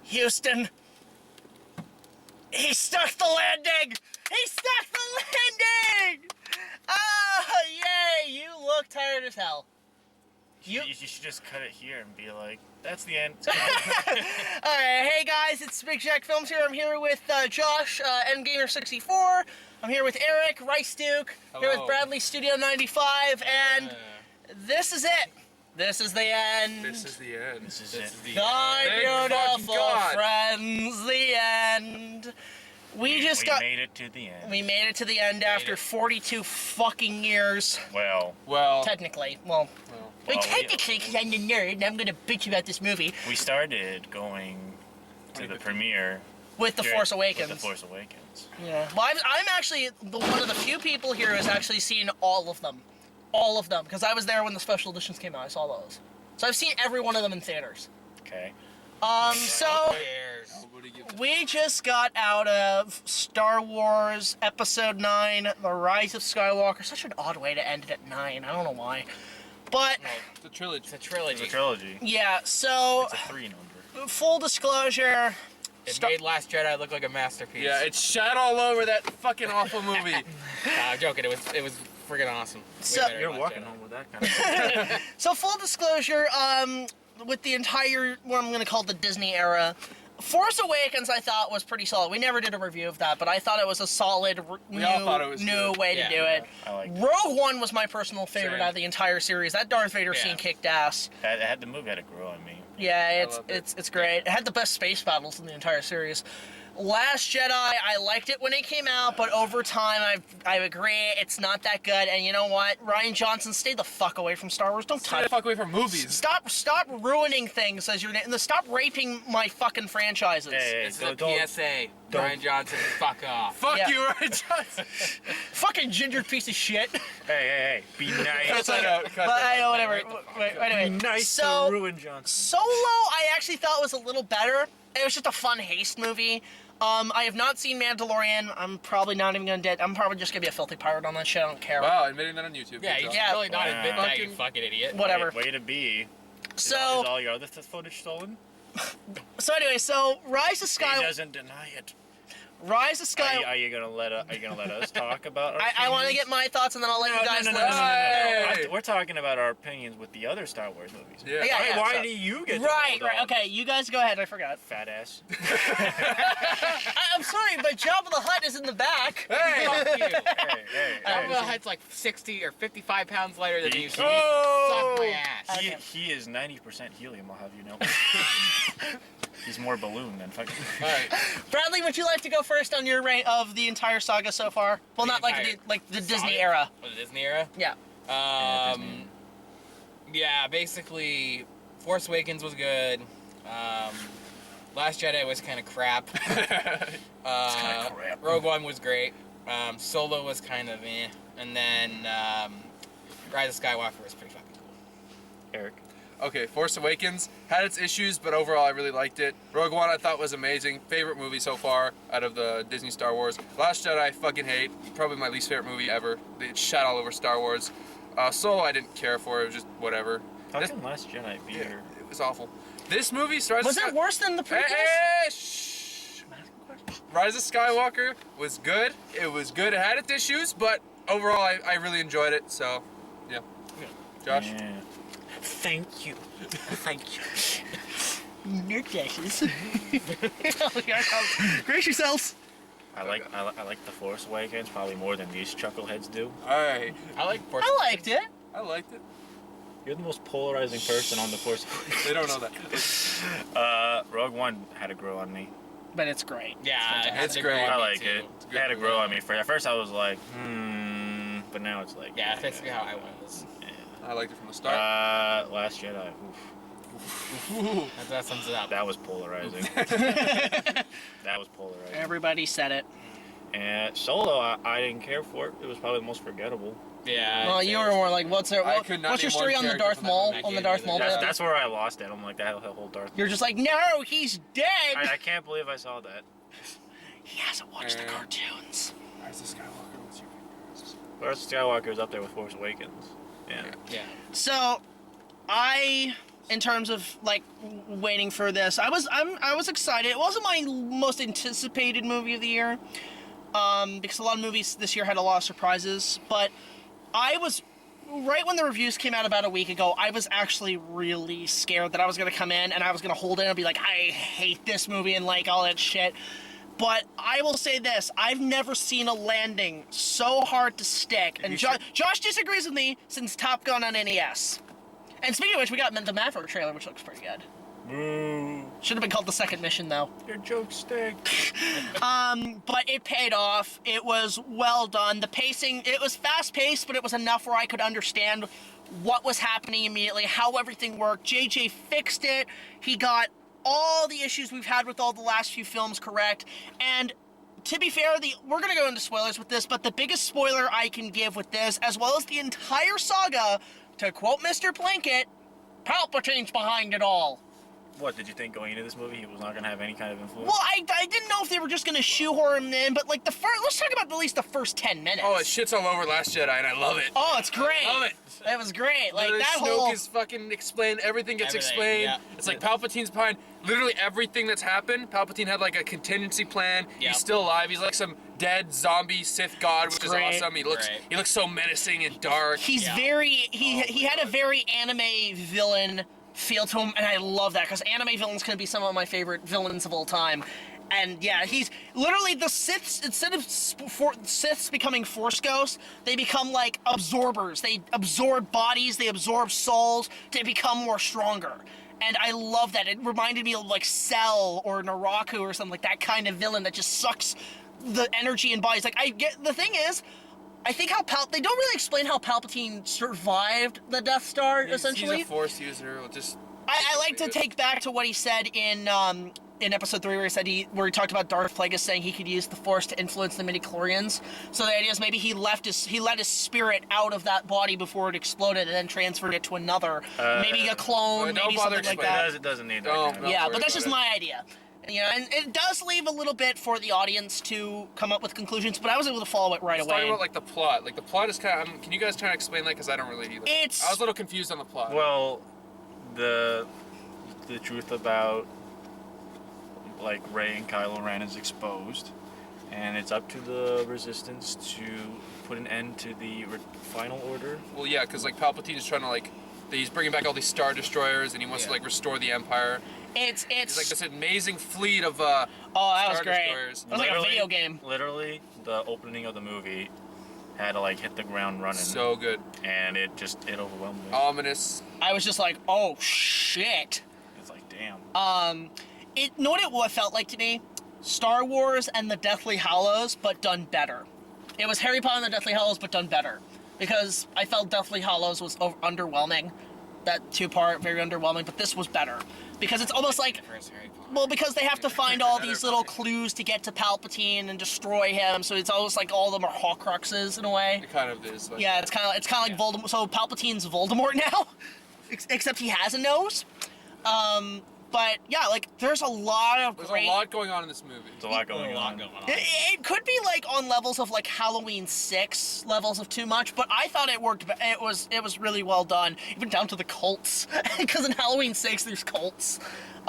Houston. He stuck the landing! He stuck the landing! Oh, yay! You look tired as hell. You should just cut it here and be like, that's the end. Alright, hey guys, it's BigJackFilms here. I'm here with Josh, Endgamer64. I'm here with Eric, Rice Duke. Hello. Here with Bradley, Studio 95, and this is it. This is the end. This is the end. This is it. My beautiful friends, the end. We made it to the end. We made it to the end after 42 fucking years. Well. Technically. Technically, because I'm the nerd, and I'm going to bitch about this movie. We started going to the premiere. With The Force Awakens. With The Force Awakens. Yeah. Well, I'm actually one of the few people here who's actually seen all of them. All of them. Because I was there when the special editions came out. I saw those. So I've seen every one of them in theaters. Okay. So we just got out of Star Wars Episode 9, The Rise of Skywalker. Such an odd way to end it at 9. I don't know why. But it's a trilogy. It's a trilogy. Yeah, so it's a 3 number. Full disclosure, it made Last Jedi look like a masterpiece. Yeah, it's shot all over that fucking awful movie. I'm joking. It was friggin' awesome. So you're walking home with that kind of stuff. So full disclosure, with the entire, what I'm going to call the Disney era, Force Awakens I thought was pretty solid. We never did a review of that, but I thought it was a solid new way to do it. I liked it. Rogue One was my personal favorite out of the entire series. That Darth Vader scene kicked ass. The movie had to grow on me. Yeah, it's great. It had the best space battles in the entire series. Last Jedi, I liked it when it came out, but over time, I agree, it's not that good. And you know what? Rian Johnson, stay the fuck away from Star Wars. Don't touch. Stay the fuck away from movies. Stop ruining things as your name. Stop raping my fucking franchises. Hey, it's a PSA. Rian Johnson, fuck off. Fuck you, Rian Johnson. Fucking ginger piece of shit. Hey, be nice. Cut that out. Whatever. Anyway, be nice so, to ruin Johnson. Solo, I actually thought was a little better. It was just a fun haste movie. I have not seen Mandalorian. I'm probably not even gonna I'm probably just gonna be a filthy pirate on that shit. I don't care. Wow, admitting that on YouTube. Yeah, you should really not admit that, you fucking idiot. Whatever. Way to be. So is all your other footage stolen? So anyway, Rise of Skywalker. He doesn't deny it. Rise of Skywalker. Are you gonna let us talk about our I want to get my thoughts and then I'll let you guys No. We're talking about our opinions with the other Star Wars movies. Yeah. Why do you get right? Okay, you guys go ahead. I forgot. Fat ass. I'm sorry, but Jabba the Hutt is in the back. Hey, fuck you. Hey. Jabba the Hutt's like 60 or 55 pounds lighter than you. So Oh! suck my ass. He is 90% helium. I'll have you know. He's more balloon than fucking. All right. Bradley, would you like to go first on your rate of the entire saga so far? Well, not like the Disney era. Oh, the Disney era? Yeah. Yeah, basically, Force Awakens was good. Last Jedi was kind of crap. Rogue One was great. Solo was kind of eh. And then Rise of Skywalker was pretty fucking cool. Eric. Okay, Force Awakens had its issues, but overall I really liked it. Rogue One I thought was amazing. Favorite movie so far out of the Disney Star Wars. Last Jedi I fucking hate. Probably my least favorite movie ever. It shot all over Star Wars. Solo I didn't care for. It was just whatever. How can Last Jedi be here? It was awful. This movie, Was it worse than the prequels? Hey, shh. Rise of Skywalker was good. It was good. It had its issues, but overall I really enjoyed it. So, yeah. Josh? Yeah. Thank you. Nerd dashes. Brace yourselves. I like The Force Awakens probably more than these chuckleheads do. Alright. I like Force I liked it. I liked it. You're the most polarizing person on The Force Awakens. They don't know that. Rogue One had to grow on me. But it's great. Yeah, it's great. I like it. It had to grow on me. At first I was like, but now it's like... Yeah, that's basically how I was. Yeah. I liked it from the start. Last Jedi. That sums it up. That was polarizing. That was polarizing. Everybody said it. And Solo, I didn't care for it. It was probably the most forgettable. Yeah. Well, you were more like, what's your story on the Darth Maul? That's where I lost it. I'm like, that whole Darth Maul. You're just like, no, he's dead. I can't believe I saw that. He hasn't watched the cartoons. Rise of Skywalker, what's your favorite? Rise of Skywalker is up there with Force Awakens. Yeah. So, I in terms of like waiting for this. I was excited. It wasn't my most anticipated movie of the year, because a lot of movies this year had a lot of surprises. But I was right when the reviews came out about a week ago. I was actually really scared that I was gonna come in and I was gonna hold it and be like, I hate this movie and like all that shit. But I will say this, I've never seen a landing so hard to stick. And Josh disagrees with me since Top Gun on NES. And speaking of which, we got the Maverick trailer, which looks pretty good. Should have been called the second mission, though. Your joke stink. But it paid off. It was well done. The pacing, it was fast-paced, but it was enough where I could understand what was happening immediately, how everything worked. JJ fixed it. He got all the issues we've had with all the last few films correct. And to be fair, we're going to go into spoilers with this, but the biggest spoiler I can give with this, as well as the entire saga, to quote Mr. Blanket, Palpatine's behind it all. What, did you think going into this movie he was not going to have any kind of influence? Well, I didn't know if they were just going to shoehorn him in, but like let's talk about at least the first 10 minutes. Oh, it shits all over Last Jedi, and I love it. Oh, it's great. I love it. It was great. Like Literally, that Snoke whole... is fucking explained. Everything gets Everything, explained. yeah. It's like Palpatine's behind literally everything that's happened. Palpatine had like a contingency plan. Yep. He's still alive. He's like some dead zombie Sith god, which great. is awesome. He looks so menacing and dark. He's Yeah. he had a very anime villain feel to him, and I love that, because anime villains can be some of my favorite villains of all time. And yeah, he's literally the Siths, instead of Siths becoming Force ghosts, they become like absorbers. They absorb bodies, they absorb souls to become more stronger. And I love that. It reminded me of like Cell or Naraku or something like that kind of villain that just sucks the energy in bodies. Like, the thing is, I think they don't really explain how Palpatine survived the Death Star, essentially. He's a Force user. I like to take back to what he said in episode 3, where he talked about Darth Plagueis saying he could use the Force to influence the midi-chlorians. So the idea is maybe he let his spirit out of that body before it exploded and then transferred it to another. Maybe a clone, maybe something like that. It doesn't need that. Don't Yeah, worry but that's about just my idea. You know, and it does leave a little bit for the audience to come up with conclusions, but I was able to follow it right Let's away. talk about like the plot. Like the plot is kind of. Can you guys try to explain that? Because I don't really. I was a little confused on the plot. Well, the truth about like Rey and Kylo Ren is exposed, and it's up to the Resistance to put an end to the final order. Well, yeah, because like Palpatine is trying to like. He's bringing back all these Star Destroyers, and he wants to like restore the Empire. It's like this amazing fleet of oh, that was Star great. Destroyers. It was like a video game. Literally, the opening of the movie had to like hit the ground running. So good. And it overwhelmed me. Ominous. I was just like, oh shit. It's like, damn. You know what it felt like to me? Star Wars and the Deathly Hallows, but done better. It was Harry Potter and the Deathly Hallows, but done better. Because I felt Deathly Hallows was underwhelming. That 2-part, very underwhelming, but this was better. Because it's almost like, well, because they have to find all these little clues to get to Palpatine and destroy him, so it's almost like all of them are Horcruxes in a way. It kind of is. Like, Yeah, it's kind of like Voldemort. So Palpatine's Voldemort now, except he has a nose. But yeah, like there's a lot of There's great. a lot going on in this movie. There's a lot going on. It could be like on levels of like Halloween 6 levels of too much, but I thought it worked. It was really well done, even down to the cults, because in Halloween 6 there's cults.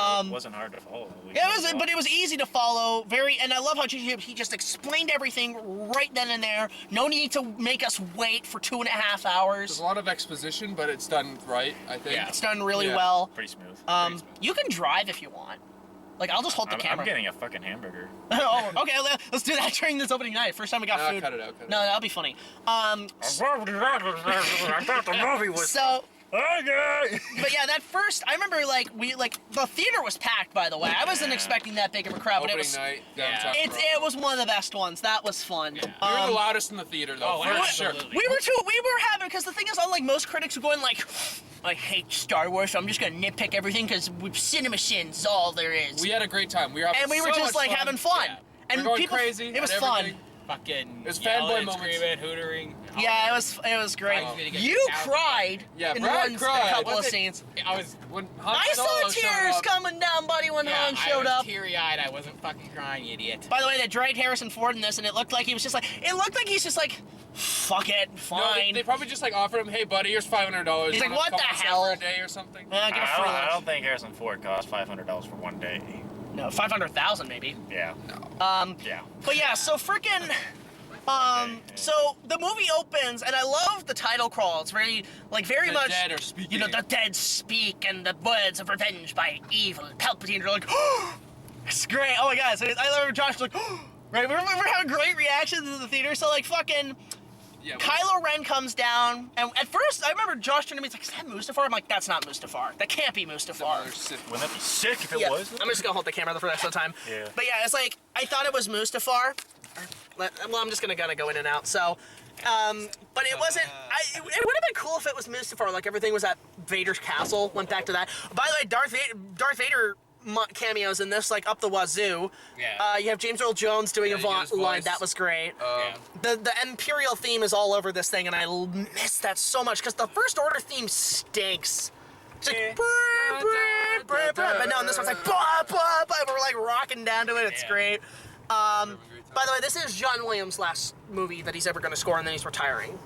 It wasn't hard to follow. But it was easy to follow. And I love how he just explained everything right then and there. No need to make us wait for 2.5 hours. There's a lot of exposition, but it's done right, I think. It's done really Yeah. well. Pretty smooth. You can drive if you want. Like, I'll just hold the camera. I'm getting a fucking hamburger. Oh, okay, let's do that during this opening night. First time we got food. Cut it out. No, that'll be funny. I thought the movie was. So, Okay. but yeah, that first, I remember the theater was packed, by the way. I wasn't expecting that big of a crowd, but Opening it was. night, Yeah. downtown. It was one of the best ones. That was fun. We were the loudest in the theater, though. Oh, for absolutely. sure. We were having, because the thing is, unlike most critics who are going like, I hate Star Wars, so I'm just gonna nitpick everything because cinema sins is all there is. We had a great time. We were having And we were so just much like having fun. Yeah. And We're going people, crazy. it was at fun. everything. Fucking It's fanboy yelling, moments. screaming, hootering. Yeah, it was great. Oh. You cried Yeah, in Brad a cried. couple of Wasn't- scenes. I was, When Han I Solo saw showed tears up, coming down, buddy, when Han I showed was up. teary-eyed. I wasn't fucking crying, idiot. By the way, they dragged Harrison Ford in this, and it looked like he's just like, fuck it, No, fine. they probably just like offered him, hey buddy, here's $500. He's You like, wanna what come the on set hell? for a day or something? Get a free I lunch. don't think Harrison Ford cost $500 for one day. No, 500,000 maybe. Yeah. Yeah. But yeah, so freaking. So the movie opens, and I love the title crawl. It's very The much. dead are speaking. You know, the dead speak, and the words of revenge by evil. Palpatine are like, oh, it's great. Oh my god! So I remember Josh was like, oh, right. We're having great reactions in the theater. So like fucking. Yeah, Kylo Ren comes down, and at first I remember Josh turned to me. He's like, "Is that Mustafar?" I'm like, "That's not Mustafar. That can't be Mustafar." Wouldn't that be sick if it Yeah, was? I'm just gonna hold the camera for the rest of the time. Yeah. But yeah, it's like I thought it was Mustafar. Well, I'm just gonna go in and out. So, but it wasn't. It would have been cool if it was Mustafar. Like everything was at Vader's castle. Went back to that. By the way, Darth Vader cameos in this, like up the wazoo. Yeah. You have James Earl Jones doing a you get his line. voice. That was great. Yeah. The Imperial theme is all over this thing, and I miss that so much because the First Order theme stinks. It's like, brr, brr, brr, brr. But no, and this one's like, bah, bah, bah. We're like rocking down to it. It's Yeah. great. By the way, this is John Williams' last movie that he's ever going to score, and then he's retiring.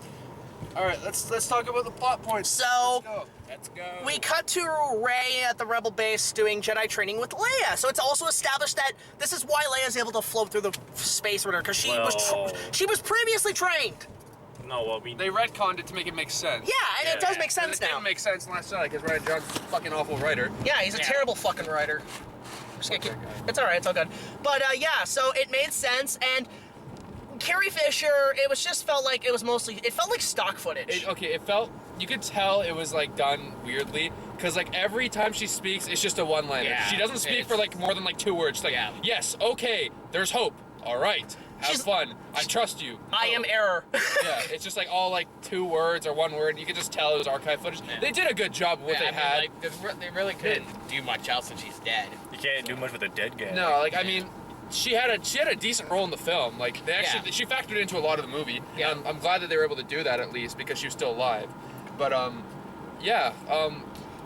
All right, let's talk about the plot points. So Let's go. we cut to Rey at the Rebel base doing Jedi training with Leia. So it's also established that this is why Leia is able to float through the space with her, because she was previously trained. No, well, They retconned it to make it make sense. Yeah, and it does make And sense it now. didn't make sense last Jedi because Ryan Johnson's a fucking awful writer. Yeah, he's a terrible fucking writer. Just gonna keep- It's alright, it's all good. But yeah, so it made sense, and Carrie Fisher, it was just felt like it was mostly, it felt like stock footage. It felt, you could tell it was like done weirdly because like every time she speaks, it's just a one-liner. Yeah, She doesn't speak it's- for like more than like 2 words. She's like, Yeah. yes, okay, there's hope. All right, have She's- fun. I trust you. I am error. Yeah, it's just like all like 2 words or 1 word. You could just tell it was archive footage. Yeah. They did a good job with what they had. Like, they really couldn't do much else when she's dead. You can't do much with a dead guy. No, like I mean, she had a decent role in the film. Like they actually she factored into a lot of the movie. Yeah. And I'm glad that they were able to do that at least because she was still alive. But yeah.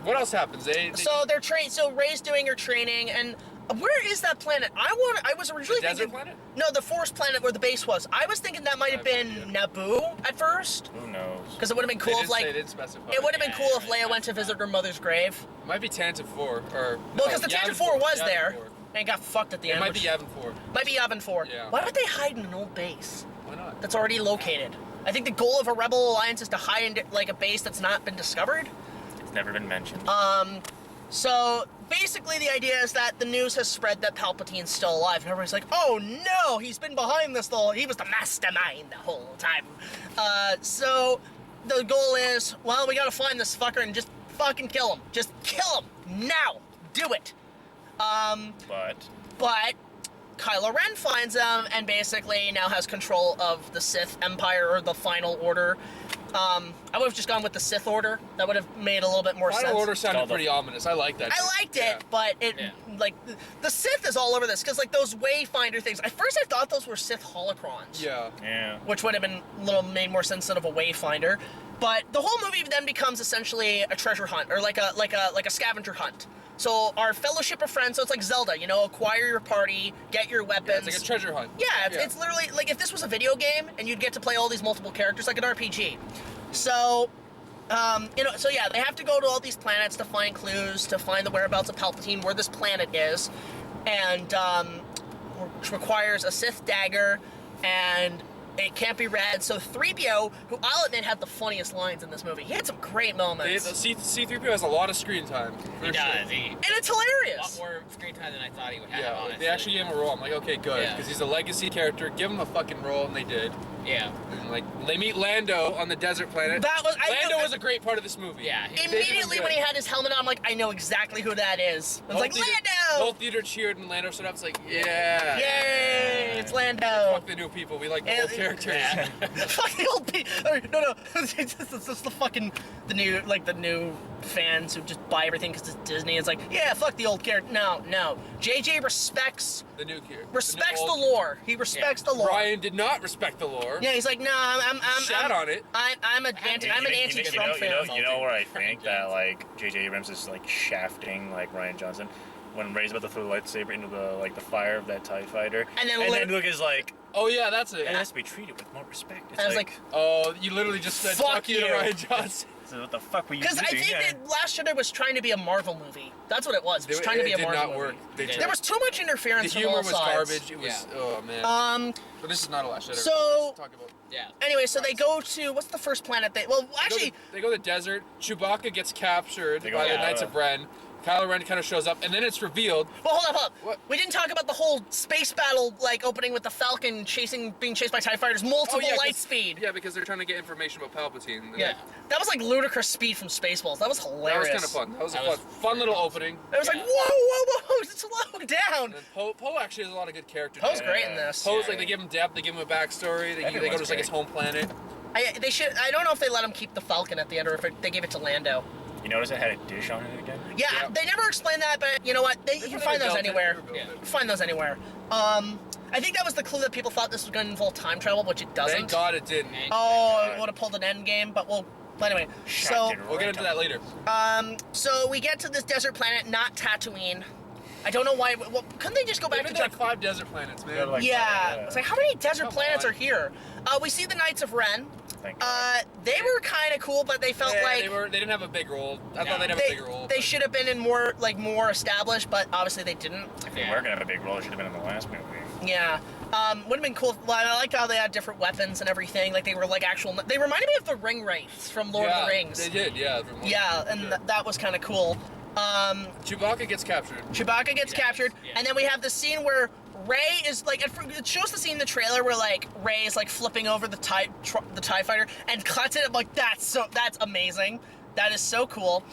What else happens? They So they're trained. So Rey's doing her training, and where is that planet? I was originally The desert thinking. planet? No, the forest planet where the base was. I was thinking that might have been Naboo at first, Who knows? because it would have been cool if they like didn't specify. it would have been Yeah, cool if yeah, Leia went to visit her mother's grave. Might be Tanzer 4 or Well, because the Tanzer 4 was there Yavin 4. and got fucked at the It end. might be which- Yavin 4. Might be Yavin 4. Yeah. Why would they hide in an old base Why not? that's already located? I think the goal of a rebel alliance is to hide in like a base that's not been discovered. It's never been mentioned. So basically, the idea is that the news has spread that Palpatine's still alive, and everybody's like, "Oh no, he's been behind this he was the mastermind the whole time." So the goal is, well, we gotta find this fucker and just fucking kill him. Just kill him now. Do it. But Kylo Ren finds him and basically now has control of the Sith Empire, or the Final Order. I would have just gone with the Sith Order. That would have made a little bit more sense. Final Order sounded Called the- pretty ominous. I like that. I liked it, Yeah. but it Yeah. like the Sith is all over this because like those Wayfinder things. At first, I thought those were Sith holocrons. Yeah. Yeah. Which would have been made more sense instead of a Wayfinder. But the whole movie then becomes essentially a treasure hunt, or like a scavenger hunt. So our Fellowship of Friends, so it's like Zelda, acquire your party, get your weapons. Yeah, it's like a treasure hunt. Yeah, it's literally like if this was a video game and you'd get to play all these multiple characters like an RPG. So, so yeah, they have to go to all these planets to find clues, to find the whereabouts of Palpatine, where this planet is, and which requires a Sith dagger, and it can't be read. So 3PO, who I'll admit had the funniest lines in this movie, he had some great moments, C-3PO has a lot of screen time. He for does. sure. and it's A lot hilarious. more screen time than I thought he would have. Yeah, honestly. they actually gave him a role. I'm like, okay, good, Yeah. because he's a legacy character. Give him a fucking role, and they did. Yeah. And like, they meet Lando on the desert planet. That was Lando was a great part of this movie. Yeah. Immediately when he had his helmet on, I'm like, I know exactly who that is. I was like, The Lando! whole theater cheered, and Lando stood up. It's like, yeah. Yay! It's Lando. Fuck the new people. We like the old characters. Yeah. Fuck the old people. No. It's the fucking the new fans who just buy everything because it's Disney. It's like, yeah, fuck the old character. No. JJ respects The new character. the lore. He respects the lore. Brian did not respect the lore. Yeah, he's like, no, I'm Shat on it. I'm an anti-Trump fan. You know where I think that like J.J. Abrams is like shafting like Ryan Johnson when Rey's about to throw the lightsaber into the fire of that TIE fighter, And then Luke is like, Oh yeah, that's it. It has to be treated with more respect. It's I was like, Oh, you literally just said Fuck you to you. Ryan Johnson. so what the fuck were you because doing? I think that Last Jedi was trying to be a Marvel movie. That's what it was. It was trying to be a Marvel did not movie. work. They There tried. There was too much The interference from humor all was sides. garbage. It was oh man. But this is not a Last Jedi. So- Let's talk about. Yeah. Anyway, so they go to what's the first planet? Actually, They go to the desert. Chewbacca gets captured They go by to the Knights of Ren. Kylo Ren kind of shows up, and then it's revealed. well, hold up. What? We didn't talk about the whole space battle, like opening with the Falcon being chased by TIE fighters, multiple light 'cause- speed. Yeah, because they're trying to get information about Palpatine. Yeah. That was like ludicrous speed from Spaceballs. That was That was hilarious. kind of fun. That was a That was fun little opening. It was like, Yeah. whoa, slow down. And then Poe actually has a lot of good character. Poe's development. great in this. Poe's like they give him depth, they give him a backstory. They go to Everyone's like his great. home planet. They should. I don't know if they let him keep the Falcon at the end or if they gave it to Lando. You notice it had a dish on it again? Yeah, Yeah. they never explained that, but you know what? You can find those anywhere. Yeah. You can find those anywhere. I think that was the clue that people thought this was going to involve time travel, which it doesn't. Thank God it didn't. Oh, it would have pulled an end game, but anyway. So, We'll get into that later. so we get to this desert planet, not Tatooine. I don't know why. Well, couldn't they just go back They've to been like 5 desert planets, They're man. like- Yeah. It's like, how many desert Come planets on. are here? We see the Knights of Ren. Thank God. They were kind of cool, but they felt Yeah, like they didn't have a big role. I thought they'd have a they, bigger role. they should have been in more established, but obviously they didn't. If they were gonna have a big role, it should have been in the last movie. Yeah. Would have been cool. Well, I liked how they had different weapons and everything. Like they were like actual. They reminded me of the ring wraiths from Lord of the Rings. They did, yeah. Yeah, and that was kind of cool. Chewbacca gets captured. Chewbacca gets captured, yeah. and then we have the scene where Rey is like. It shows the scene in the trailer where like Rey is like flipping over the TIE fighter and cuts it. I'm like, that's amazing. That is so cool.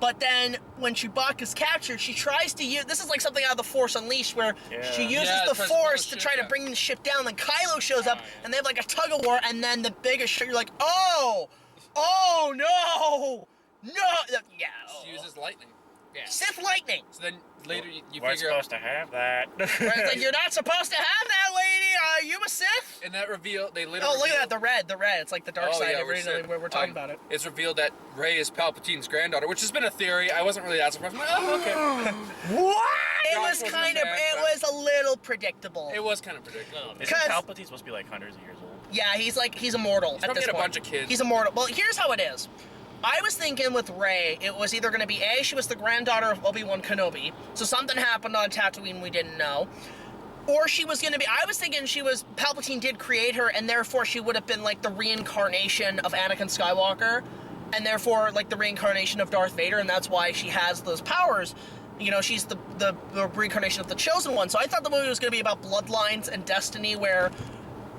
But then when Chewbacca's captured, she tries to use. This is like something out of the Force Unleashed, where she uses Yeah, the tries to pull Force the to ship try to down. bring the ship down. Then Kylo shows up, yeah. and they have like a tug of war. And then the biggest ship, you're like, oh no. Yeah. She uses lightning. Yeah. Sith lightning. So then later you We're figure out supposed to have that. Right, it's like, you're not supposed to have that, lady. Are you a Sith? in that reveal they literally. Oh, look at that, the red. It's like the dark Oh, side yeah, originally Sith. where we're talking about it. It's revealed that Rey is Palpatine's granddaughter, which has been a theory. I wasn't really that surprised. I'm like, oh, okay. What? It Josh was wasn't kind a of, fan, it but- was a little predictable. It was kind of predictable. Isn't Because- Palpatine supposed to be like hundreds of years old? Yeah, he's immortal at probably this got a point. bunch of kids. He's immortal. Well, here's how it is. I was thinking with Rey, it was either going to be she was the granddaughter of Obi-Wan Kenobi, so something happened on Tatooine we didn't know. Or she was going to be, I was thinking Palpatine did create her, and therefore she would have been like the reincarnation of Anakin Skywalker, and therefore like the reincarnation of Darth Vader, and that's why she has those powers. You know, she's the reincarnation of the Chosen One. So I thought the movie was going to be about bloodlines and destiny, where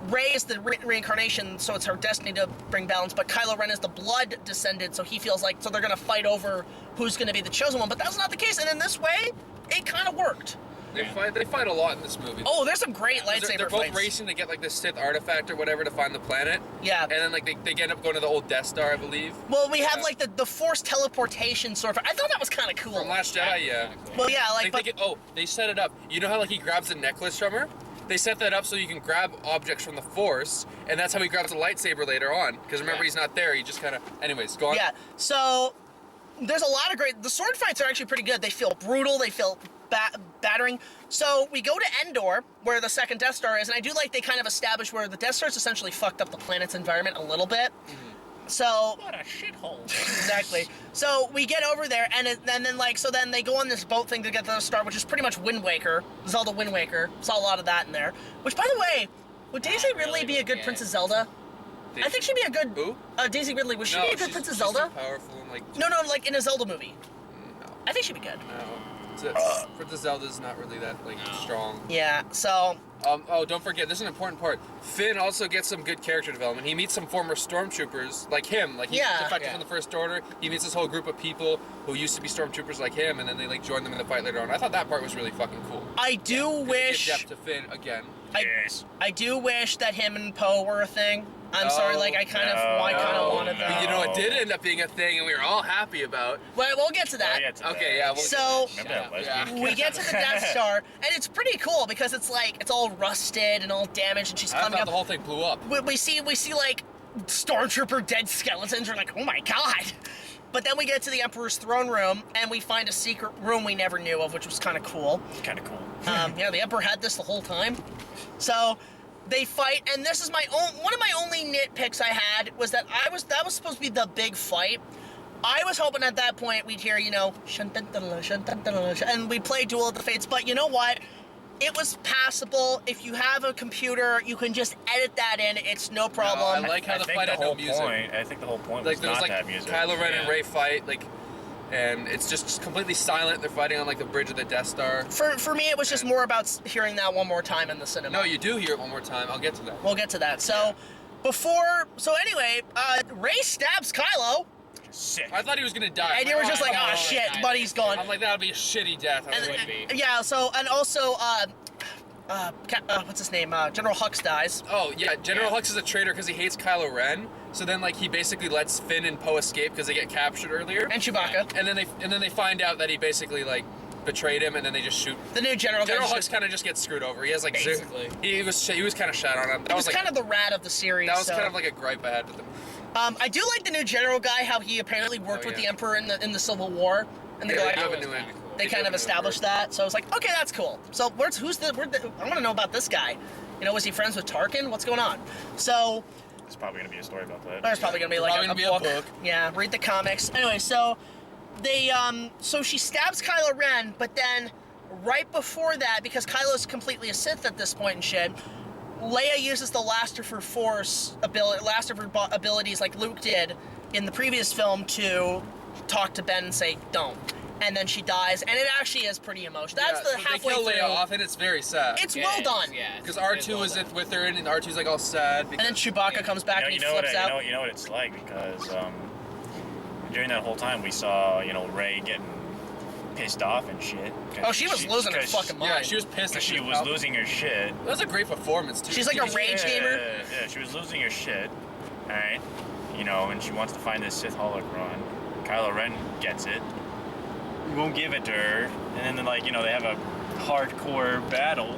Rey is the reincarnation, so it's her destiny to bring balance, but Kylo Ren is the blood descendant, so he feels like, so they're going to fight over who's going to be the Chosen One, but that's not the case, and in this way, it kind of worked. They fight a lot in this movie. Oh, there's some great They're lightsaber both fights. racing to get like this Sith artifact or whatever to find the planet. Yeah. And then like they end up going to the old Death Star, I believe. Well, we have Yeah. like the Force teleportation sort of, I thought that was kind of cool. From Last Jedi, yeah. Well, yeah, like, They set it up. You know how like he grabs a necklace from her? They set that up so you can grab objects from the Force, and that's how he grabs a lightsaber later on. Because remember, he's not there. He just kind of. Anyways, go on. yeah, so there's a lot of the sword fights are actually pretty good. They feel brutal, they feel battering. So we go to Endor, where the second Death Star is, and I do like they kind of establish where the Death Star's essentially fucked up the planet's environment a little bit. So What a shithole. exactly. So we get over there, and then they go on this boat thing to get to the star, which is pretty much Wind Waker. Zelda Wind Waker. Saw a lot of that in there. Which, by the way, would Daisy Ridley be a good Yeah. Princess Zelda? I think she'd be a good. Who? Daisy Ridley. Would she No, be a good she's Princess too Zelda? powerful and like. No, like in a Zelda movie. No. I think she'd be good. Princess Zelda's not really that like strong. Yeah. So Don't forget, this is an important part. Finn also gets some good character development. He meets some former stormtroopers like him. Like he defected from the First Order. He meets this whole group of people who used to be stormtroopers like him, and then they like join them in the fight later on. I thought that part was really fucking cool. I do wish. Give depth to Finn again. I do wish that him and Poe were a thing. I'm sorry, like I kind of wanted that. But you know, it did end up being a thing, and we were all happy about. Well, we'll get to that. Okay, yeah. We'll So Remember that lesbian? we get to the Death Star, and it's pretty cool because it's like it's all rusted and all damaged, and she's I coming thought up. the whole thing blew up. We see like stormtrooper dead skeletons. We're like, oh my god. But then we get to the Emperor's throne room, and we find a secret room we never knew of, which was kind of cool. Kind of cool. Yeah, the Emperor had this the whole time. So they fight, and this is one of my only nitpicks I had was that that was supposed to be the big fight. I was hoping at that point we'd hear, you know, and we'd play Duel of the Fates, but you know what? It was passable. If you have a computer, you can just edit that in. It's no problem. No, I like how the fight had no music. I think the whole point was not to have music. Kylo Ren and Rey fight, like, and it's just completely silent. They're fighting on like the bridge of the Death Star. For me, it was just more about hearing that one more time in the cinema. No, you do hear it one more time. I'll get to that. We'll get to that. So, anyway, Rey stabs Kylo. Sick. I thought he was gonna die. And you were just like, oh shit, buddy's gone. I'm like, that would be a shitty death. It would be. Yeah, so, and also, what's his name? General Hux dies. Oh, yeah, General Hux is a traitor because he hates Kylo Ren. So then, like, he basically lets Finn and Poe escape because they get captured earlier. And Chewbacca. And then they find out that he basically, like, betrayed him, and then they just shoot. The new General Hux kind of just gets screwed over. He has, like, basically. He was kind of shot on him. That was kind of the rat of the series. That was kind of like a gripe I had with him. I do like the new General guy, how he apparently worked with the Emperor in the Civil War. And they they kind of established that. So I was like, okay, that's cool. So I want to know about this guy. You know, was he friends with Tarkin? What's going on? So There's probably gonna be a story about that. there's probably gonna be like a book. Yeah, read the comics. Anyway, so they so she stabs Kylo Ren, but then right before that, because Kylo's completely a Sith at this point and shit, Leia uses the last of her abilities like Luke did in the previous film to talk to Ben and say don't. And then she dies, and it actually is pretty emotional. That's the halfway they kill through. Leia off, and it's very sad. It's well done. Yeah, because R2 is with her, and R2's like all sad. And then Chewbacca comes back and he flips out. You know what it's like, because during that whole time we saw, Rey getting pissed off and shit. Oh, she was losing her fucking mind. Yeah, she was pissed. Because she was losing her shit. That was a great performance too. She's like a rage gamer. Yeah, she was losing her shit. All right, and she wants to find this Sith holocron. Kylo Ren gets it. Won't give it to her, and then they have a hardcore battle,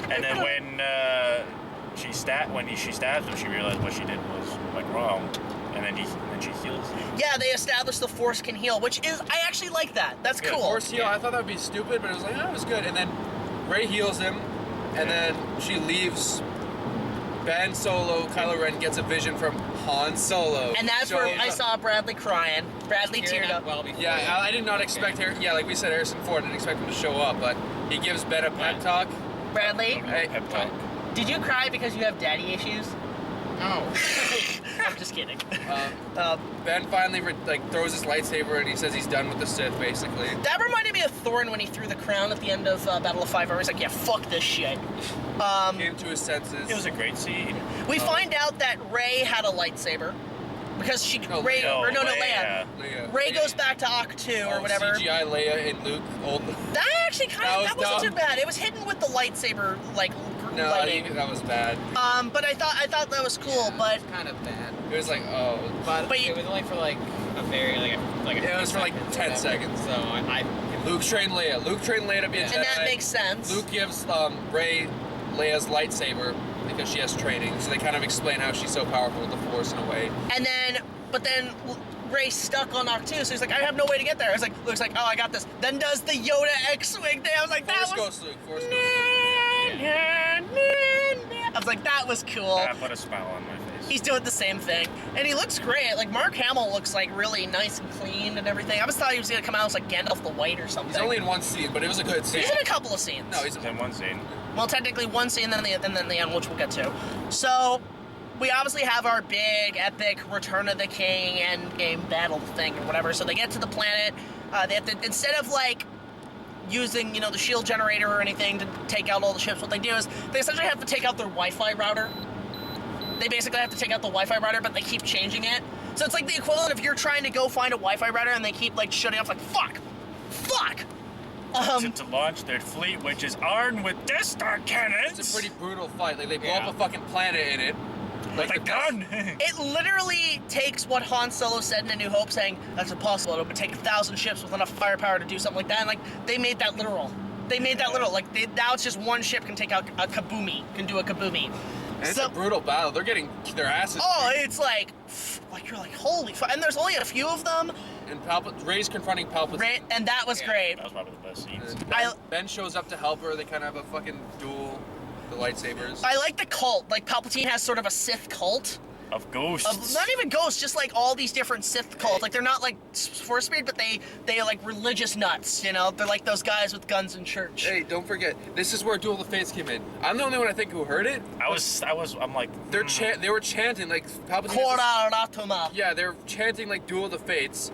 and then when she stabs him, she realized what she did was wrong, and then she heals him. Yeah, they established the Force can heal, which is I actually like that. That's cool. Force heal. I thought that would be stupid, but it was like, oh, it was good. And then Rey heals him, and then she leaves. Ben Solo, Kylo Ren gets a vision from Han Solo. And that's where I saw Bradley crying. Bradley teared up. Yeah, I did not expect her. Yeah, like we said, Harrison Ford, I didn't expect him to show up, but he gives Ben a pep talk. Bradley, Pep talk. did you cry because you have daddy issues? No. I'm just kidding. Ben finally throws his lightsaber and he says he's done with the Sith, basically. That reminded me of Thorin when he threw the crown at the end of Battle of Five Armies. Like, yeah, fuck this shit. Came to his senses. It was a great scene. We find out that Rey had a lightsaber because Leia. Rey goes back to Ahch-To or whatever. CGI Leia and Luke. That actually that wasn't too bad. It was hidden with the lightsaber No, lighting. that was bad. But I thought that was cool. But It's kind of bad. It was like, oh. But it was only for a very it was for 10 seconds. So I Luke trained Leia. Luke trained Leia to be a Jedi. and that makes sense. Luke gives Rey Leia's lightsaber because she has training. So they kind of explain how she's so powerful with the Force in a way. But then Rey's stuck on Ahch-To, so he's like, I have no way to get there. Luke's like, oh, I got this. Then does the Yoda X-Wing thing. I was like, Force Ghost Luke. Force Ghost Luke. I was like, that was cool. That put a smile on my face. He's doing the same thing. And he looks great. Like, Mark Hamill looks really nice and clean and everything. I always thought he was going to come out as Gandalf the White or something. He's only in one scene, but it was a good scene. He's in a couple of scenes. No, he's in one scene. Well, technically one scene, and then the end, which we'll get to. So, we obviously have our big, epic Return of the King endgame battle thing or whatever. So they get to the planet. They have to, instead of using the shield generator or anything to take out all the ships, what they do is they essentially have to take out their Wi-Fi router. They basically have to take out the Wi-Fi router, but they keep changing it. So it's like the equivalent of you're trying to go find a Wi-Fi router and they keep shutting off fuck. To launch their fleet, which is armed with Death Star cannons. It's a pretty brutal fight. They blow up a fucking planet in it. With a gun. It literally takes what Han Solo said in A New Hope, saying that's impossible. It would take 1,000 ships with enough firepower to do something like that. And they made that literal. Now it's just one ship can take out a kaboomy. Can do a kaboomy. And it's a brutal battle. They're getting their asses. Oh, it's you're holy fuck. And there's only a few of them. And Rey's confronting Palpatine. And that was great. That was probably the best scenes. Ben shows up to help her. They kind of have a fucking duel. the lightsabers. I like the cult. Like, Palpatine has sort of a Sith cult. Of ghosts. Not even ghosts, just like all these different Sith cults. Like, they're not like Force spirit, but they are like religious nuts, you know? They're like those guys with guns in church. Hey, don't forget, this is where Duel of the Fates came in. I'm the only one I think who heard it. I'm like... They were chanting, like, Palpatine... Kora Ratuma. Yeah, they're chanting, like, Duel of the Fates,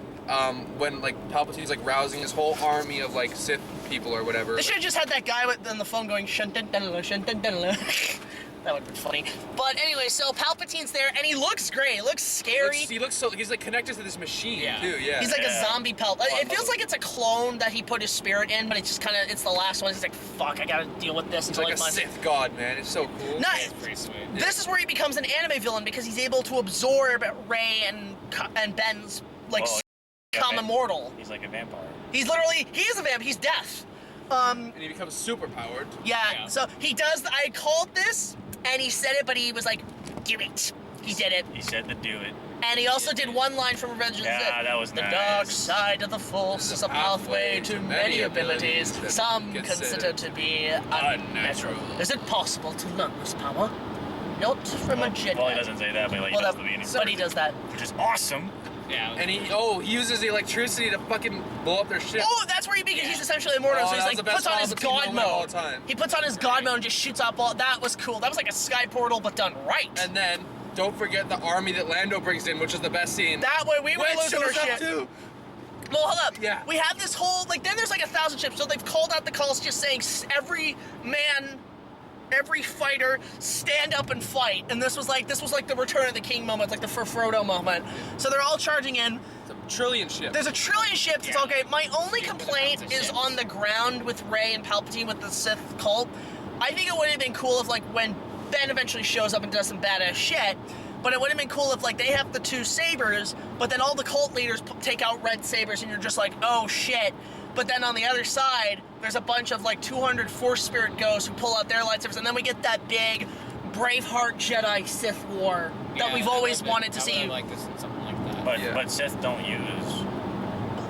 when, like, Palpatine's, like, rousing his whole army of, like, Sith people or whatever. They should have just had that guy on the phone going, shun-dun-dun-dun-dun-dun. That would have been funny. But anyway, so Palpatine's there, and he looks great. He looks scary. He looks so... He's, like, connected to this machine, too, yeah. He's like a zombie It feels like it's a clone that he put his spirit in, but it's just kind of... It's the last one. He's like, fuck, I gotta deal with this He's until like a Sith god, man. It's so cool. Nice. Pretty sweet. This is where he becomes an anime villain, because he's able to absorb Rey and Ben's, like, become immortal. He's like a vampire. He's literally... He is a vamp. He's death. And he becomes super powered. Yeah, so he does... I called this... And he said it, but he was like, do it. He did it. He said to do it. And he also did one line from Revenge of the Sith. Yeah, that was the nice. dark side of the Force is a pathway to many abilities some consider to be unnatural. Is it possible to learn this power? Not from a Jedi. Well, he doesn't say that, but like, he does the beginning. But he does that. Which is awesome. Yeah. And he uses the electricity to fucking blow up their ship. Oh, that's where he's essentially immortal. So he's like puts on his god mode. He puts on his god mode and just shoots up all. That was cool. That was like a sky portal, but done right. And then don't forget the army that Lando brings in, which is the best scene. That way we were losing our shit. Too. Well, hold up. Yeah. We have this whole then there's like 1,000 ships. So they've called out the calls, just saying every man. Every fighter stand up and fight, and this was like the Return of the King moment, like the Frodo moment. So they're all charging in. It's a trillion ships. There's a trillion ships. It's all great. My only complaint is on the ground with Rey and Palpatine with the Sith cult. I think it would have been cool if like when Ben eventually shows up and does some badass shit. But it would have been cool if like they have the two sabers, but then all the cult leaders take out red sabers, and you're just like, oh shit. But then on the other side, there's a bunch of like 200 Force Spirit ghosts who pull out their lightsabers, and then we get that big Braveheart Jedi Sith war that we've always wanted to see. I would like this in something like that. But Sith don't use.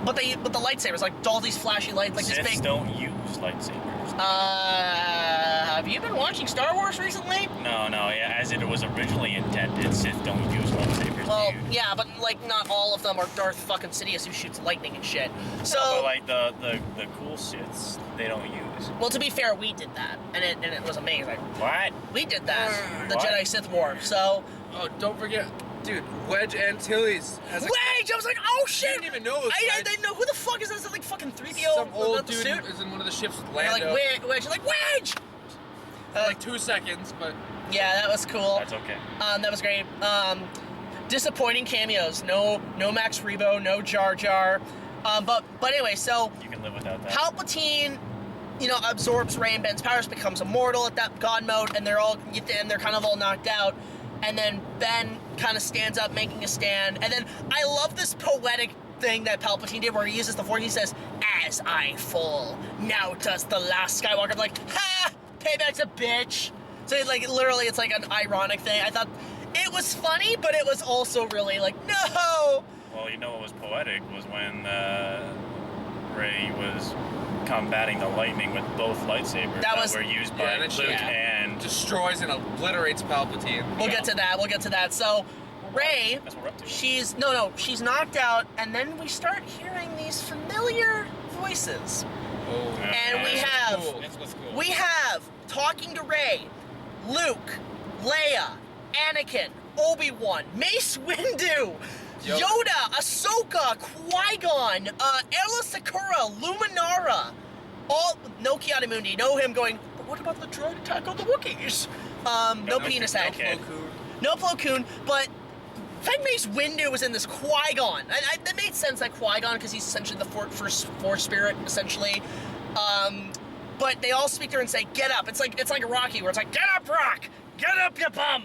But the lightsabers, like all these flashy lights, like Siths this big. don't use lightsabers. Have you been watching Star Wars recently? No, yeah, as it was originally intended, Sith don't use lightsabers. Well, dude. yeah, but like not all of them are Darth fucking Sidious who shoots lightning and shit. So, No, but like the cool Siths, they don't use. well, to be fair, we did that, and it was amazing. What? We did that, the What? Jedi Sith war. So, Oh, don't forget, dude, Wedge Antilles has a... Wedge! I was like, oh shit! I didn't even know it was I Wedge. didn't know who the fuck is this? Is it like fucking 3PO? Some old without the dude suit? is in one of the ships with They're Lando. like Wedge, like Wedge. For like 2 seconds, but Yeah, that was cool. That's okay. That was great. Disappointing cameos. No Max Rebo, no Jar Jar. But anyway, so You can live without that. Palpatine, absorbs Rey and Ben's powers, becomes immortal at that God mode, and they're kind of all knocked out. And then Ben kind of stands up, making a stand. And then I love this poetic thing that Palpatine did, where he uses the Force. He says, "As I fall, now does the last Skywalker." I'm like, ha! Payback's a bitch. So literally, it's like an ironic thing. I thought it was funny, but it was also really like, no. Well, what was poetic was when Rey was combating the lightning with both lightsabers that were used by Luke and... destroys and obliterates Palpatine. We'll get to that. So, Rey, That's what we're up to. she's knocked out, and then we start hearing these familiar voices. Oh, And we that's have, cool. That's what's cool. we have talking to Rey, Luke, Leia, Anakin, Obi-Wan, Mace Windu, Yoda, Ahsoka, Qui-Gon, Ella Sakura, Luminara, all no Ki-Adi-Mundi, no him going, but what about the droid attack on the Wookiees? No penis head. Okay. No Plo Koon, but Fed Mace Windu was in this Qui-Gon. That made sense, that Qui-Gon, because he's essentially the first Force spirit, essentially. But they all speak to her and say, "Get up." It's like a Rocky, where it's like, "Get up, Rock! Get up, you bum!"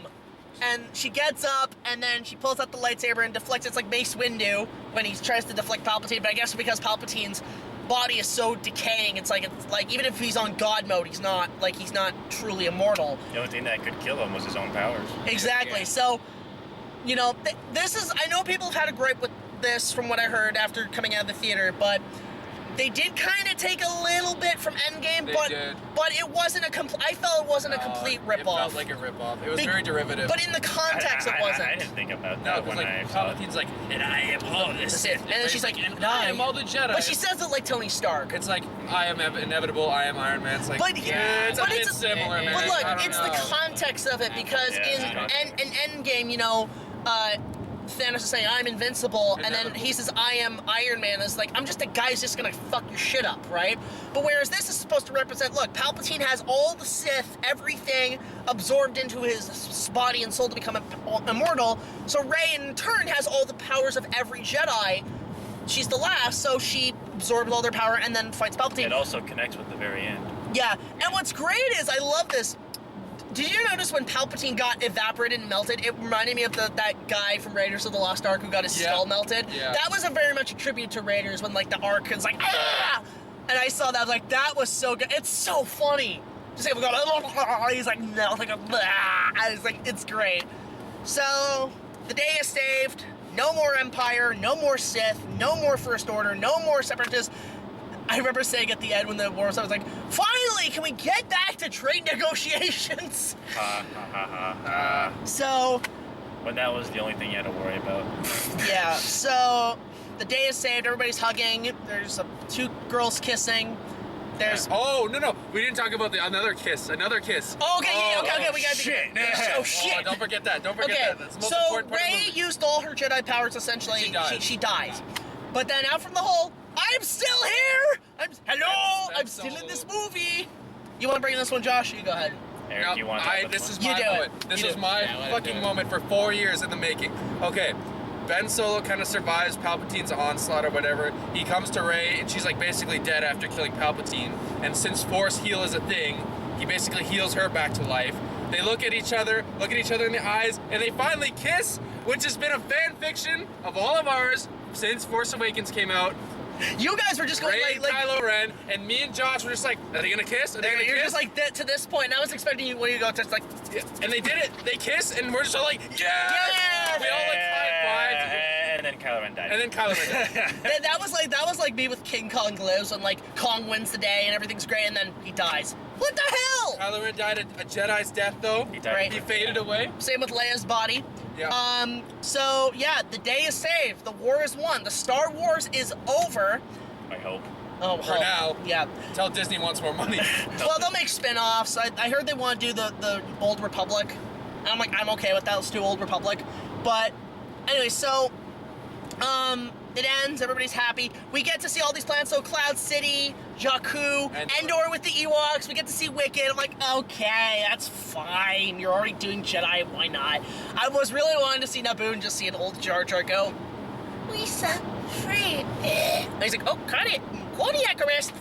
And she gets up, and then she pulls out the lightsaber and deflects. It's like Mace Windu when he tries to deflect Palpatine, but I guess because Palpatine's body is so decaying, it's like even if he's on God mode, he's not truly immortal. The only thing that could kill him was his own powers. Exactly. Yeah. So, this is, I know people have had a gripe with this from what I heard after coming out of the theater, but They did kind of take a little bit from Endgame, They but did. it wasn't a complete. I felt it wasn't a complete It felt ripoff. like a ripoff. It was very derivative. But in the context, it wasn't. I didn't think about no, that because when like I saw it. Palpatine's like, and I am all of this. And then she's like, and I am all the Jedi. But she says it like Tony Stark. It's like, I am inevitable, I am Iron Man. It's like, But yeah, it's a but bit it's similar, man. But look, I don't it's know. the context of it because Yeah, in Endgame, you know, Thanos is saying I'm invincible, and then he says I am Iron Man. It's like I'm just a guy who's just gonna fuck your shit up, right? But whereas this is supposed to represent, look, Palpatine has all the Sith, everything absorbed into his body and soul to become immortal. So Rey in turn has all the powers of every Jedi. She's the last, so she absorbs all their power and then fights Palpatine. It also connects with the very end. Yeah, and what's great is I love this. Did you notice when Palpatine got evaporated and melted? It reminded me of that guy from Raiders of the Lost Ark who got his skull melted. Yeah. That was a very much a tribute to Raiders when like the Ark is like ah, and I saw that I was like that was so good. It's so funny. Just like he's like melting, and it's like it's great. So the day is saved. No more Empire. No more Sith. No more First Order. No more Separatists. I remember saying at the end when the war was, I was like, finally, can we get back to trade negotiations? So, When that was the only thing you had to worry about. yeah, so the day is saved, everybody's hugging, there's two girls kissing, there's... Oh, no, we didn't talk about another kiss. Oh, okay, okay, we got shit. Oh, shit. Oh, don't forget that, Okay, That's the most so important part of the Rey movie. used all her Jedi powers, essentially. She dies. But then out from the hole, I'm still here! Hello! That's I'm still so- in this movie! You want to bring this one, Josh? You go ahead. Eric, Now, you want to talk about this is You my do it. moment. This You is do it. my Yeah, let it fucking do it. moment for 4 years in the making. Okay, Ben Solo kind of survives Palpatine's onslaught or whatever. He comes to Rey, and she's like basically dead after killing Palpatine. And since Force heal is a thing, he basically heals her back to life. They look at each other in the eyes, and they finally kiss, which has been a fan fiction of all of ours since Force Awakens came out. You guys were just going Rey and Kylo Ren, and me and Josh were just like, are they gonna kiss? Are they gonna you're kiss? just like that to this point. And I was expecting you when you go to like, Yeah, and they did it. They kiss, and we're just all like, yeah! Yeah! We all like high-fived. And then Kylo Ren died. And then Kylo Ren died. that was like me with King Kong Lives when like Kong wins the day and everything's great and then he dies. What the hell? Kylo Ren died a Jedi's death, though. He died. Right. He faded away. Same with Leia's body. Yeah. So yeah, the day is saved. The war is won. The Star Wars is over. I hope. Oh, For now. Yeah. Until Disney wants more money. Well, they'll make spin-offs. I heard they want to do the Old Republic. And I'm like, I'm okay with that. Let's do Old Republic. But anyway, so it ends. Everybody's happy. We get to see all these planets. So Cloud City, Jakku, Endor with the Ewoks. We get to see Wicked. I'm like, okay, that's fine. You're already doing Jedi. Why not? I was really wanting to see Naboo and just see an old Jar Jar go, we set free. And he's like, oh, cut it. Kodiak arrest.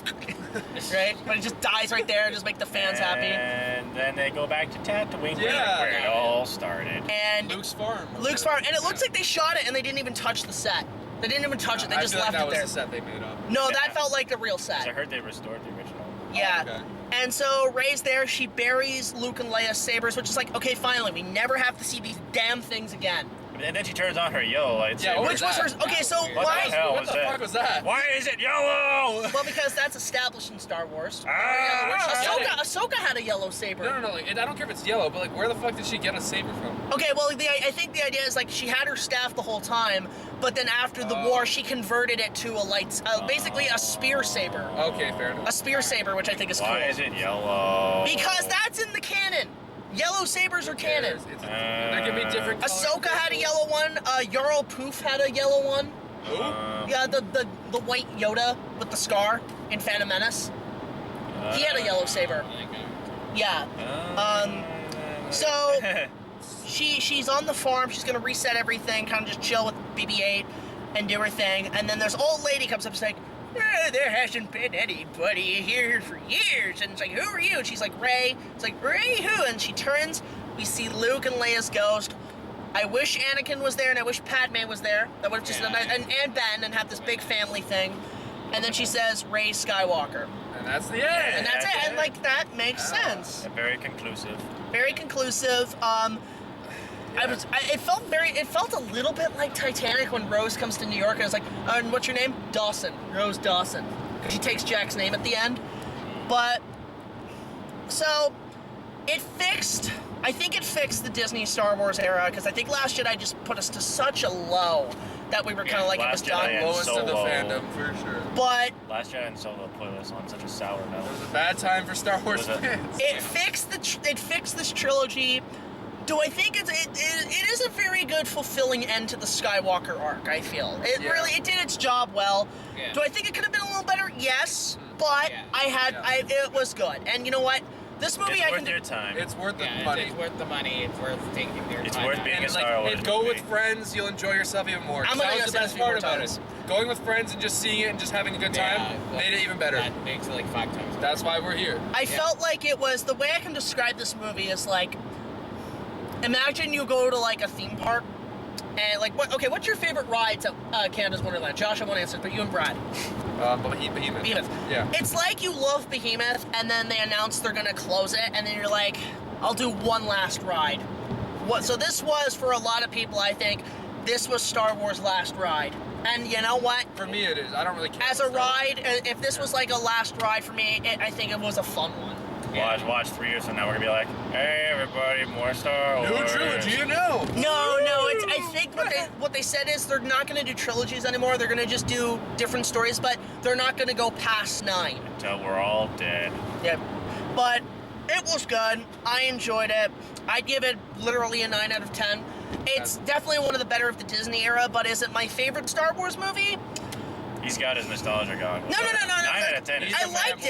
Right? But it just dies right there and just make the fans happy. And then they go back to Tatooine, Yeah. where it all started. And Luke's farm. Luke's farm. And it looks like they shot it and they didn't even touch the set. They didn't even touch it. They I just feel like left that it there. was the set they made up. No, Yeah. that felt like the real 'Cause I set. heard they restored the original. Yeah. Okay. And so Rey's there. She buries Luke and Leia's sabers, which is like, okay, finally, we never have to see these damn things again. And then she turns on her yellow lightsaber. Yeah, what Which was her. Okay, so What why? the hell What was the that? fuck was that? Why is it yellow? Well, because that's established in Star Wars. Ah! Ahsoka had a yellow saber. No. Like, I don't care if it's yellow, but like, where the fuck did she get a saber from? Okay, well, I think the idea is like she had her staff the whole time, but then after the Oh. war, she converted it to basically a spear saber. Okay, fair enough. A spear saber, which I think is Why cool. is it yellow? Because that's in the canon. Yellow sabers are canon. There can be different colors. Ahsoka had a yellow one. Jarl Poof had a yellow one. Who? Yeah, the white Yoda with the scar in Phantom Menace. He had a yellow saber. Yeah. So she's on the farm. She's gonna reset everything, kind of just chill with BB-8 and do her thing. And then there's old lady comes up and is like, there hasn't been anybody here for years. And it's like, who are you? And she's like, Rey. It's like, Rey who? And she turns. We see Luke and Leia's ghost. I wish Anakin was there and I wish Padme was there. That would have just and Ben and have this big family thing. And then she says Rey Skywalker. And that's the end. And that's it. And like that makes sense. Very conclusive. Very conclusive. It felt a little bit like Titanic when Rose comes to New York and it's like, and what's your name? Dawson. Rose Dawson. He takes Jack's name at the end. But, so, I think it fixed the Disney Star Wars era, because I think Last Jedi just put us to such a low that we were kind of like, it was Last Jedi done. and Lowest of the Solo. fandom, for sure. But Last Jedi and Solo put us on such a sour note. It was a bad time for Star Wars Was it? fans. it fixed this trilogy. Do I think it is a very good, fulfilling end to the Skywalker arc, I feel. It did its job well. Yeah. Do I think it could have been a little better? Yes. But Yeah. it was good. And you know what? This movie, It's worth your time. It's worth the Yeah, money. it's worth the money. It's worth taking their It's time worth out. being And a Star Wars go movie. with friends, you'll enjoy yourself even more. I'm That gonna was go the see best this more part about times. it. Going with friends and just seeing it and just having a good time made it even better. That makes it like 5 times better. That's why we're here. I felt like it was, the way I can describe this movie is like, imagine you go to like a theme park, and like, what's your favorite rides at Canada's Wonderland? Josh, I won't answer, but you and Brad. Behemoth. Behemoth. Yeah. It's like you love Behemoth, and then they announce they're gonna close it, and then you're like, I'll do one last ride. So this was, for a lot of people, I think, this was Star Wars' last ride. And you know what? For me, it is. I don't really care. As a about Star Wars. ride, if this was like a last ride for me, I think it was a fun one. Watch 3 years from now, we're gonna be like, hey everybody, more Star Wars. New trilogy, you know. No, I think what they said is they're not going to do trilogies anymore. They're going to just do different stories, but they're not going to go past 9. Until we're all dead. Yeah, but it was good. I enjoyed it. I'd give it literally a 9 out of 10. It's definitely one of the better of the Disney era, but is it my favorite Star Wars movie? He's got his nostalgia gone. No. 9 out of 10 is I liked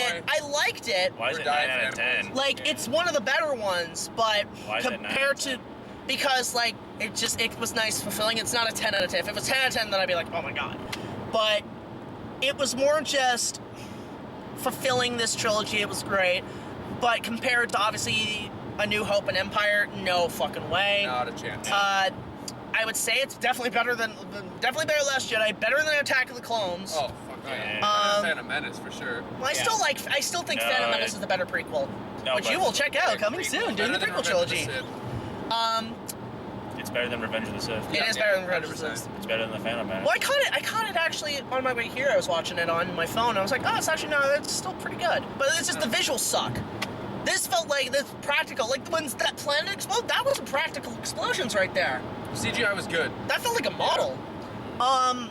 it. Why is it 9 out of 10? Like, it's one of the better ones, but Why is it 9 compared out of to, 10? because like it was nice, fulfilling. It's not a 10 out of 10. If it was 10 out of 10, then I'd be like, oh my god. But it was more just fulfilling this trilogy. It was great, but compared to obviously A New Hope and Empire, no fucking way. Not a chance. I would say it's definitely better than Last Jedi, better than Attack of the Clones. Oh, fuck yeah. Phantom Menace for sure. Well, I still think No, Phantom Menace is the better prequel, No, which but- you will check out coming Prequel. soon during the Better than prequel Revenge of the trilogy. Sith. It's better than Revenge of the Sith. It is better than Revenge of the 100%. Sith. It's better than the Phantom Menace. Well, I caught it actually on my way here. I was watching it on my phone. I was like, oh, it's actually it's still pretty good. But it's just the visuals suck. This felt like this practical. Like when that planet exploded, that was practical explosions right there. CGI was good. That felt like a model. I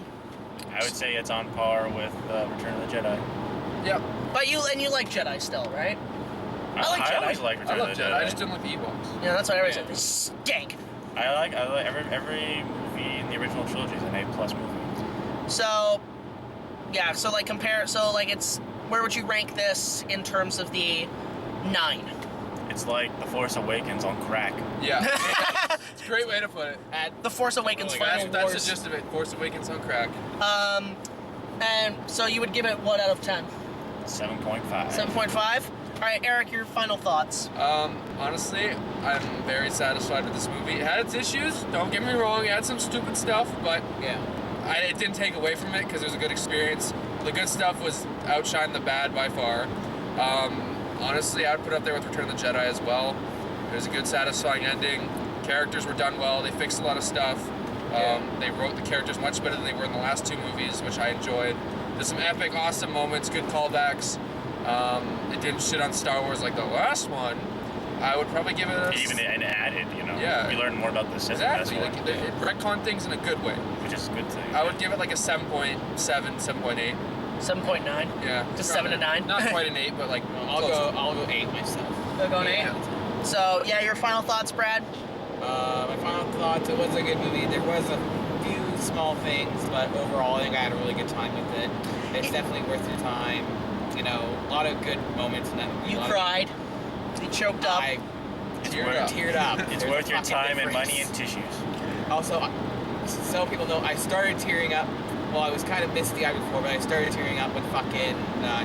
would say it's on par with Return of the Jedi. Yep. But you like Jedi still, right? I like I Jedi. always like I Return love of the Jedi. Jedi. I just didn't like the Ewoks. Yeah, that's what everybody Yeah. said. They stank. I like every movie in the original trilogy is an A+ movie. So, yeah. So like it's, where would you rank this in terms of the 9? It's like The Force Awakens on crack. Yeah. It's a great way to put it. The Force Awakens Really, Final That's the Wars. gist of it. Force Awakens on crack. And so you would give it what out of 10? 7.5. 7.5? All right, Eric, your final thoughts. Honestly, I'm very satisfied with this movie. It had its issues, don't get me wrong, it had some stupid stuff, but Yeah. it didn't take away from it because it was a good experience. The good stuff was outshine the bad by far. Honestly, I'd put it up there with Return of the Jedi as well. It was a good, satisfying ending. Characters were done well, they fixed a lot of stuff. They wrote the characters much better than they were in the last 2 movies, which I enjoyed. There's some epic, awesome moments, good callbacks. It didn't shit on Star Wars like the last one. I would probably give it a... Even and added, Yeah. We learned more about the Sith Exactly, in like, this it retconned things in a good way. one, which is a good thing. I would give it like a 7.7, 7.8. 7.9. Yeah. Just around 7 to there. 9? Not quite an 8, but like I'll close. go 8 myself. They're going 8. Yeah. So yeah, your final thoughts, Brad? My final thoughts, it was a good movie. There was a few small things, but overall I think I had a really good time with it. It's definitely worth your time. You know, a lot of good moments in that movie. You A lot cried. You choked up. I Teared teared up. It's There's worth a your fucking time and difference. money and tissues. Also, so people know, I started tearing up. Well, I was kind of misty-eyed before, but I started tearing up when fucking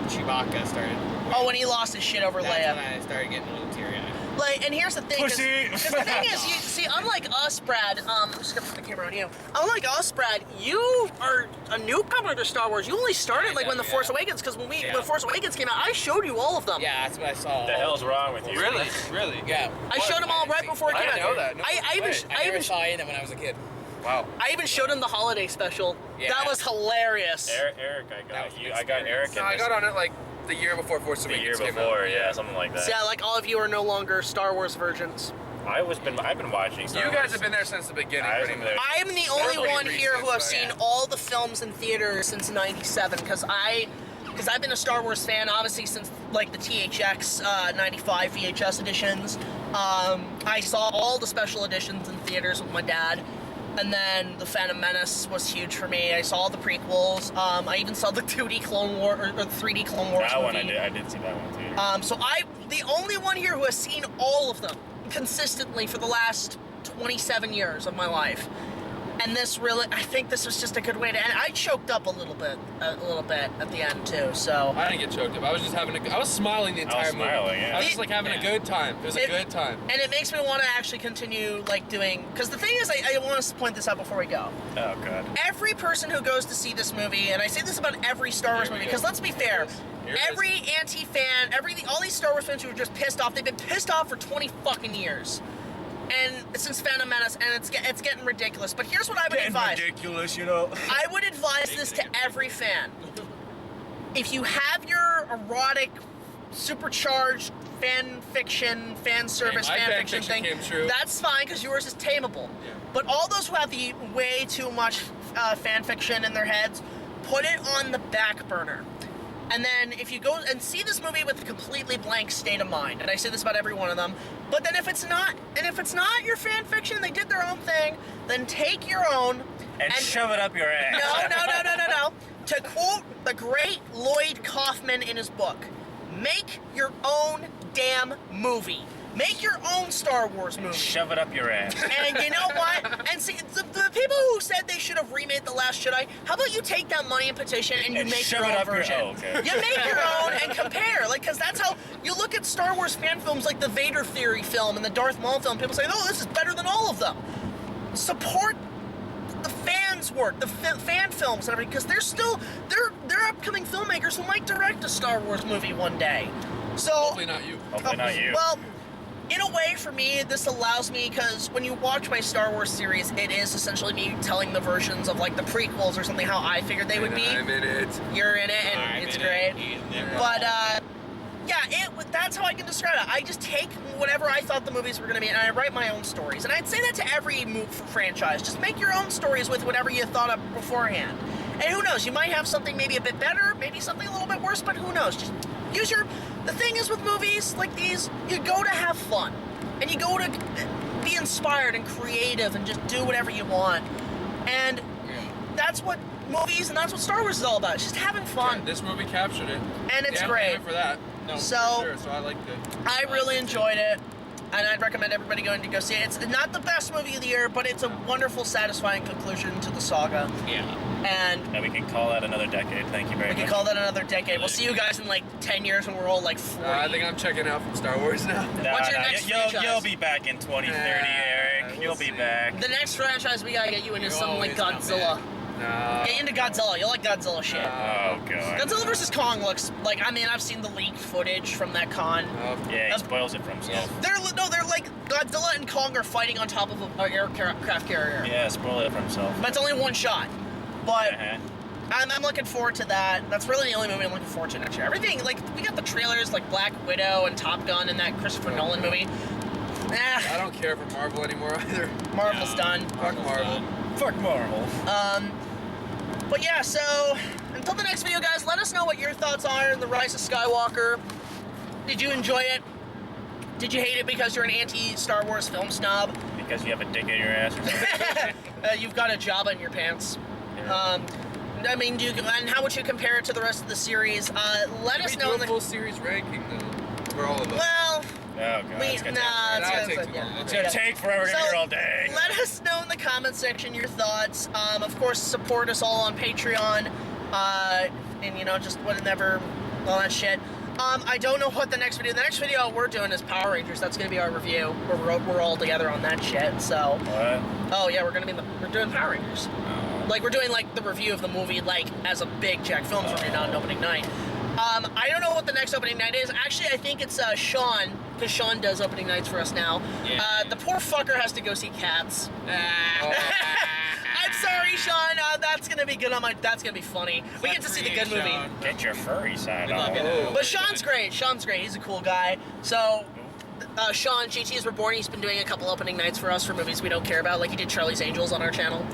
Chewbacca started. Oh, when he lost his shit over That's Leia. when I started getting a little teary-eyed. Like, and here's the thing. 'cause- Pussy. 'cause the thing is, you see, unlike us, Brad. I'm just gonna put the camera on you. Unlike us, Brad, you are a newcomer to Star Wars. You only started like when The Force Awakens, because when Force Awakens came out, I showed you all of them. Yeah, that's what I saw. What the hell's wrong with you? Really? Really? Yeah. I showed them all right before it I came didn't out. know that. No I way. even I never saw any of them when I was a kid. Wow. I even showed him the holiday special. Yeah. That was hilarious. Eric, That I was got an you. I got Eric. No, I got on it like the year before Force the year Awakens came before. out. Yeah, something like that. So yeah, like all of you are no longer Star Wars virgins. I've been watching. Star You guys Wars. have been there since the beginning, I was pretty in much. there. I am the only pretty one here who have recent, seen but all the films in theaters since '97 because I've been a Star Wars fan obviously since like the THX 95 VHS editions. I saw all the special editions in theaters with my dad. And then The Phantom Menace was huge for me. I saw the prequels. I even saw the 2D Clone War or 3D Clone Wars That movie. one I did see that one too. So I'm the only one here who has seen all of them consistently for the last 27 years of my life. And this really, I think this was just a good way to end. I choked up a little bit at the end too. So I didn't get choked up. I was just I was smiling the entire movie. smiling, yeah. I was just like having a good time. It was a good time. And it makes me want to actually continue like doing, because the thing is, I want to point this out before we go. Oh god. Every person who goes to see this movie, and I say this about every Star Wars Here we movie, go. because let's be fair, Here it every anti-fan, all these Star Wars fans who are just pissed off, they've been pissed off for 20 fucking years. And since Phantom Menace, and it's getting ridiculous. But here's what I would advise. Ridiculous, you know. I would advise this to every fan. If you have your erotic, supercharged fan fiction, fan service, Hey, my fan fan fiction fiction thing, came true. that's fine because yours is tameable. Yeah. But all those who have the way too much fan fiction in their heads, put it on the back burner. And then if you go and see this movie with a completely blank state of mind, and I say this about every one of them, but then if it's not your fan fiction, they did their own thing, then take your own And shove it up your ass. No. To quote the great Lloyd Kaufman in his book, make your own damn movie. Make your own Star Wars movie. Shove it up your ass. And you know what? And see, the people who said they should have remade The Last Jedi, how about you take that money and petition and you And make shove your it own up your- version? oh, okay. You make your own and compare. Like, because that's how you look at Star Wars fan films like the Vader Theory film and the Darth Maul film. People say, oh, this is better than all of them. Support the fans' work, the fan films and everything, because they're upcoming filmmakers who might direct a Star Wars movie one day. So Hopefully not you. Hopefully not you. Well, in a way, for me, this allows me, because when you watch my Star Wars series, it is essentially me telling the versions of like the prequels or something how I figured they would be. I'm in it. You're in it, and I'm it's in great. it. He's in it. But yeah, that's how I can describe it. I just take whatever I thought the movies were going to be, and I write my own stories. And I'd say that to every franchise. Just make your own stories with whatever you thought of beforehand. And who knows? You might have something maybe a bit better, maybe something a little bit worse, but who knows? Just use your. The thing is with movies like these, you go to have fun, and you go to be inspired and creative, and just do whatever you want. And that's what movies and that's what Star Wars is all about. It's just having fun. Yeah, this movie captured it. And it's Yeah, I'm great. paying for that. No, So- for sure, so I liked it. I really enjoyed it, and I'd recommend everybody going to go see it. It's not the best movie of the year, but it's a wonderful, satisfying conclusion to the saga. Yeah. And And we can call that another decade. Thank you very we much. can call that another decade. We'll see you guys in like 10 years when we're all like 40. I think I'm checking out from Star Wars now. What's your next franchise? You'll be back in 2030, Eric. we'll You'll be see. back. The next franchise we gotta get you into is You something like always come Godzilla. No. Get into Godzilla. You'll like Godzilla shit. Oh god. Godzilla vs. Kong looks like, I mean, I've seen the leaked footage from that con. Yeah, he spoils it for himself. They're like Godzilla and Kong are fighting on top of an aircraft carrier. Yeah, spoil it for himself. But it's only one shot. But Uh-huh. I'm looking forward to that. That's really the only movie I'm looking forward to next year. Everything, like, we got the trailers, like Black Widow and Top Gun and that Christopher Nolan movie. I don't care for Marvel anymore either. Marvel's done. Fuck Marvel. Fuck Marvel. But yeah, so until the next video, guys, let us know what your thoughts are on The Rise of Skywalker. Did you enjoy it? Did you hate it because you're an anti-Star Wars film snob? Because you have a dick in your ass or something. You've got a Jabba in your pants. I mean, and how would you compare it to the rest of the series? Let us Should we know do in a the. full series ranking though for all of us. Well, Oh god. It's gonna That'll it's take too yeah. long. it's gonna take forever to get here all day. Let us know in the comment section your thoughts. Of course, support us all on Patreon. And you know, just whatever, all that shit. I don't know what the next video. The next video we're doing is Power Rangers. That's gonna be our review. We're all together on that shit. So. What? Oh yeah, we're doing Power Rangers. Like we're doing like the review of the movie like as a BigJackFilms review, not an opening night. I don't know what the next opening night is. Actually, I think it's Sean, because Sean does opening nights for us now. Yeah. The poor fucker has to go see Cats. I'm sorry, Sean. That's gonna be good on my. That's gonna be funny. We get to see the good movie. Get your furry side Good luck on. in it. But Sean's great. Sean's great. He's a cool guy. So, Sean, GT is Reborn. He's been doing a couple opening nights for us for movies we don't care about, like he did Charlie's Angels on our channel.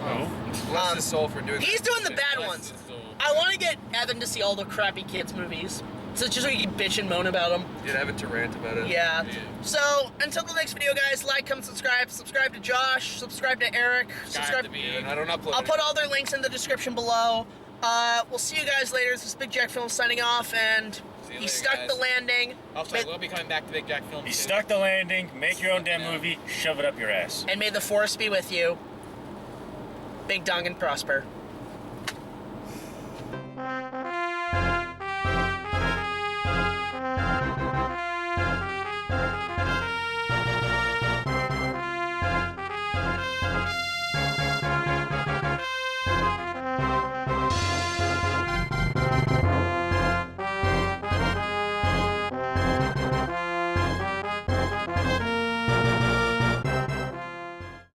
Bless his soul for doing that. He's doing the bad Bless ones. his soul. I want to get Evan to see all the crappy kids movies. So just so he can bitch and moan about them. Get Evan to rant about it. Yeah. Yeah. So, until the next video, guys, like, comment, subscribe. Subscribe to Josh. Subscribe to Eric. Subscribe to me. And I don't upload I'll it. put all their links in the description below. We'll see you guys later. This is Big Jack Films signing off, and See you he later, stuck guys. the landing. Also, I will be coming back to Big Jack Films. You soon. stuck the landing, make your own damn movie, shove it up your ass. And may the force be with you. Big Dong and prosper.